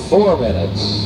4 minutes.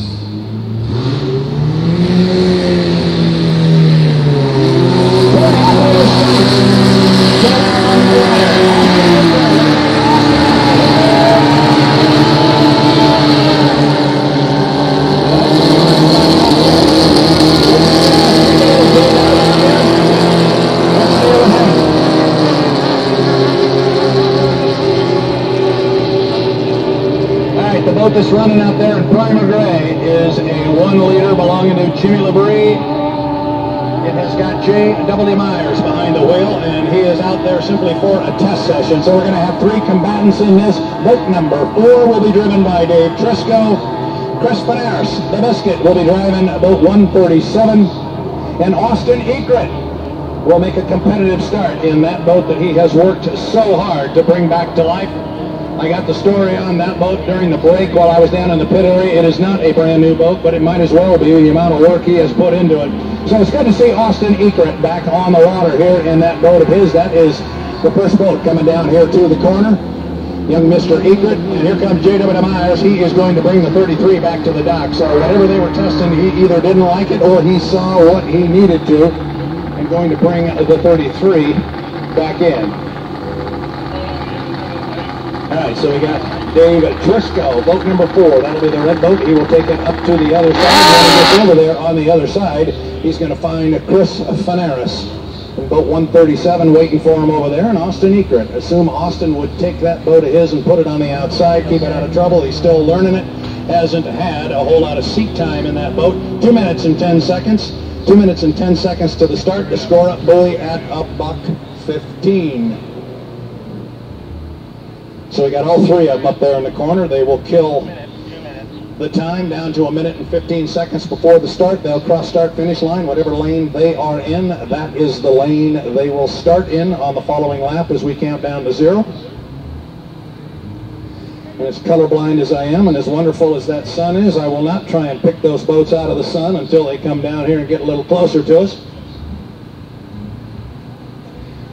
The boat that's running out there in primer gray is a 1-liter belonging to Jimmy Labrie. It has got J.W. Myers behind the wheel, and he is out there simply for a test session. So we're going to have 3 combatants in this. Boat number 4 will be driven by Dave Triscoe. Chris Panaris, the Biscuit, will be driving boat 137. And Austin Egret will make a competitive start in that boat that he has worked so hard to bring back to life. I got the story on that boat during the break while I was down in the pit area. It is not a brand new boat, but it might as well be, the amount of work he has put into it. So it's good to see Austin Egret back on the water here in that boat of his. That is the first boat coming down here to the corner. Young Mr. Egret, and here comes J.W. Myers. He is going to bring the 33 back to the dock. So whatever they were testing, he either didn't like it or he saw what he needed to, and going to bring the 33 back in. All right, so we got Dave Triscoe, boat number 4. That'll be the red boat. He will take it up to the other side. When he gets over there on the other side, he's going to find Chris Panaris in boat 137 waiting for him over there, and Austin Egret. Assume Austin would take that boat of his and put it on the outside, keep it out of trouble. He's still learning it. Hasn't had a whole lot of seat time in that boat. 2 minutes and 10 seconds. 2 minutes and 10 seconds to the start. The score up buoy at $1.15. So we got all 3 of them up there in the corner. They will kill the time down to 1 minute and 15 seconds before the start. They'll cross start finish line. Whatever lane they are in, that is the lane they will start in on the following lap as we count down to 0. And as colorblind as I am and as wonderful as that sun is, I will not try and pick those boats out of the sun until they come down here and get a little closer to us.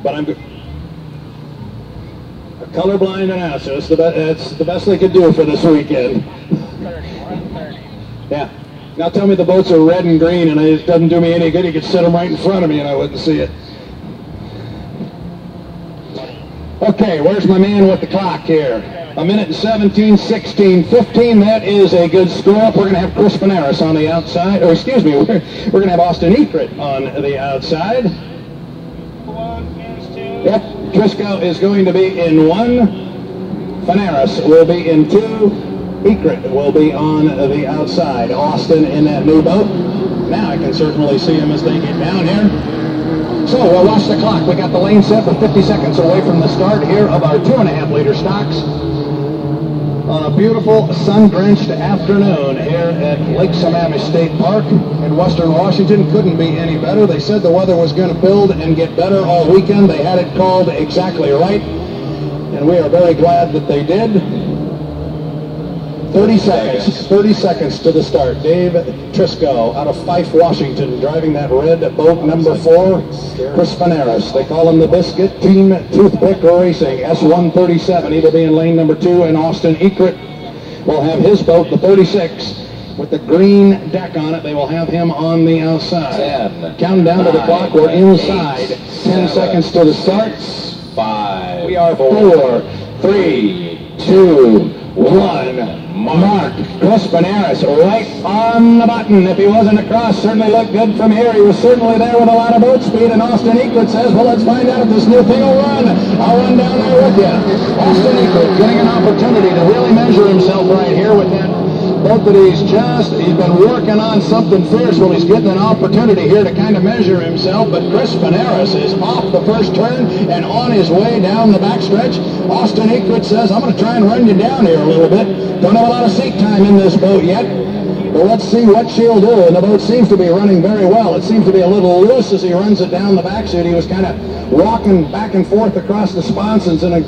But I'm colorblind announcer. That's the best they could do for this weekend. Yeah. Now tell me the boats are red and green, and it doesn't do me any good. You could set them right in front of me, and I wouldn't see it. Okay, where's my man with the clock here? 1 minute and 17, 16, 15. That is a good score up. We're going to have Chris Panaris on the outside. Or excuse me, we're going to have Austin Egret on the outside. Yep, Triscoe is going to be in 1. Panaris will be in 2. Egret will be on the outside. Austin in that new boat. Now I can certainly see him as they get down here. So we'll watch the clock. We got the lane set for 50 seconds away from the start here of our 2.5-liter stocks on a beautiful sun-drenched afternoon here at Lake Sammamish State Park in Western Washington. Couldn't be any better. They said the weather was going to build and get better all weekend. They had it called exactly right, and we are very glad that they did. 30 seconds to the start. Dave Triscoe out of Fife, Washington, driving that red boat number 4. Chris Panaris, they call him the Biscuit, Team Toothpick Racing, S137. He will be in lane number 2, and Austin Egret will have his boat, the 36, with the green deck on it. They will have him on the outside. 10, Counting down to the clock, we're inside. 10 7, seconds to the start. 5. We are 4, 3, 2, 1. Mark Chris Panaris right on the button. If he wasn't across, certainly looked good from here. He was certainly there with a lot of boat speed, and Austin Egret says, well, let's find out if this new thing will run. I'll run down there with you. Austin Egret getting an opportunity to really measure himself right here with that boat that he's been working on something fierce. Well, he's getting an opportunity here to kind of measure himself, but Chris Panaris is off the first turn and on his way down the backstretch. Austin Egret says, I'm going to try and run you down here a little bit. Don't have a lot of seat time in this boat yet, but let's see what she'll do. And the boat seems to be running very well. It seems to be a little loose as he runs it down the backstretch. He was kind of rocking back and forth across the sponsons in a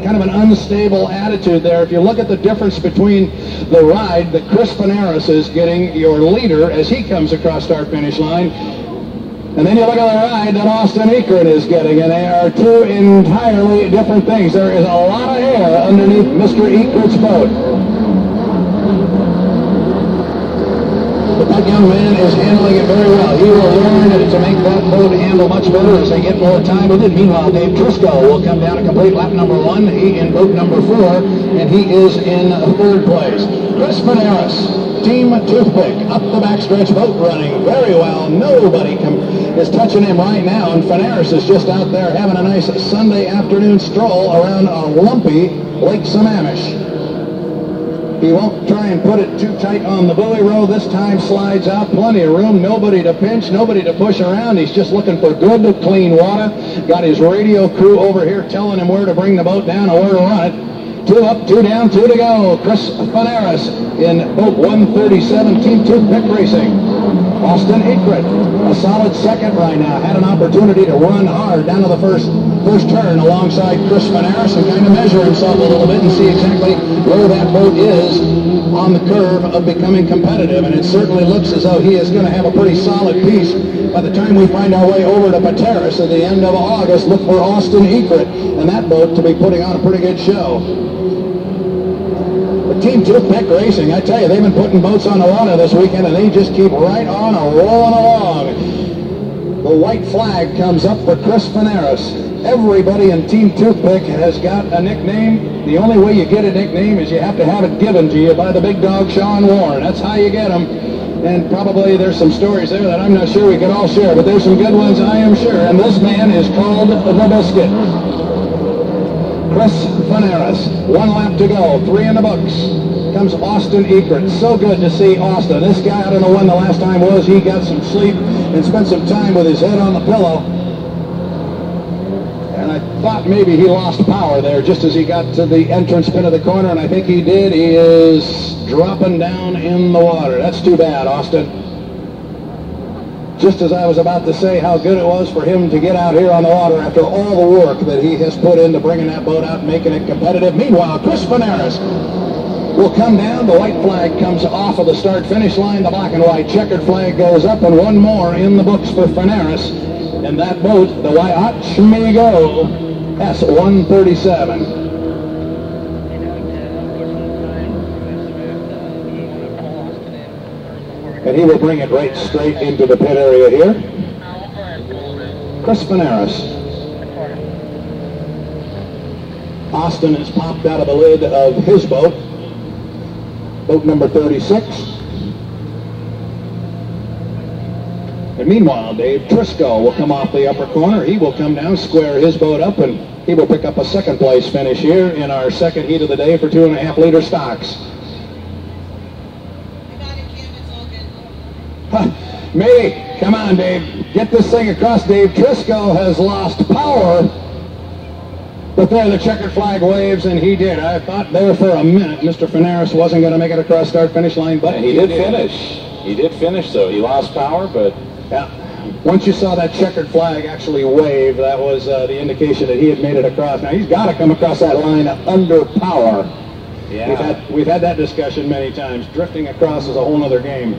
kind of an unstable attitude there. If you look at the difference between the ride that Chris Panaris is getting, your leader, as he comes across start finish line, and then you look at the ride that Austin Egret is getting, and they are 2 entirely different things. There is a lot of air underneath Mr. Egret's boat. young man is handling it very well. He will learn to make that boat handle much better as they get more time with it. Meanwhile, Dave Triscoe will come down to complete lap number 1. He in boat number 4, and he is in 3rd place. Chris Fanaras, Team Toothpick, up the backstretch, boat running very well. Nobody is touching him right now, and Fanaras is just out there having a nice Sunday afternoon stroll around a lumpy Lake Sammamish. He won't try and put it too tight on the buoy row. This time slides out, plenty of room, nobody to pinch, nobody to push around. He's just looking for good, clean water. Got his radio crew over here telling him where to bring the boat down and where to run it. 2 up, 2 down, 2 to go. Chris Fanaras in boat 137, Team Toothpick Racing. Austin Ekrit, a solid second right now. Had an opportunity to run hard down to the first turn alongside Chris Fanaras and kind of measure himself a little bit and see exactly where that boat is on the curve of becoming competitive. And it certainly looks as though he is going to have a pretty solid piece by the time we find our way over to Pateras at the end of August. Look for Austin Ekrit and that boat to be putting on a pretty good show. But Team Toothpick Racing, I tell you, they've been putting boats on the water this weekend, and they just keep right on rolling along. The white flag comes up for Chris Fanaras. Everybody in Team Toothpick has got a nickname. The only way you get a nickname is you have to have it given to you by the big dog, Sean Warren. That's how you get them. And probably there's some stories there that I'm not sure we can all share, but there's some good ones, I am sure. And this man is called the Biscuit. Chris Fanaras, 1 lap to go, 3 in the books. Comes Austin Ekrit. So good to see Austin. This guy, I don't know when the last time was, he got some sleep and spent some time with his head on the pillow. And I thought maybe he lost power there just as he got to the entrance pin of the corner, and I think he did. He is dropping down in the water. That's too bad, Austin. Just as I was about to say how good it was for him to get out here on the water after all the work that he has put into bringing that boat out and making it competitive. Meanwhile, Chris Fanaras will come down. The white flag comes off of the start-finish line. The black and white checkered flag goes up, and 1 more in the books for Fanaras. And that boat, the Waiachmigo S-137. And he will bring it right straight into the pit area here. Chris Fanaras. Austin has popped out of the lid of his boat. Boat number 36. And meanwhile, Dave Triscoe will come off the upper corner. He will come down, square his boat up, and he will pick up a 2nd place finish here in our 2nd heat of the day for 2.5 liter stocks. Me, come on, Dave. Get this thing across. Dave Triscoe has lost power. But there the checkered flag waves, and he did. I thought there for a minute Mr. Fanaras wasn't going to make it across start-finish line, but he did finish. He did finish, though. He lost power, but... Yeah. Once you saw that checkered flag actually wave, that was the indication that he had made it across. Now, he's got to come across that line under power. Yeah. We've had that discussion many times. Drifting across is a whole other game.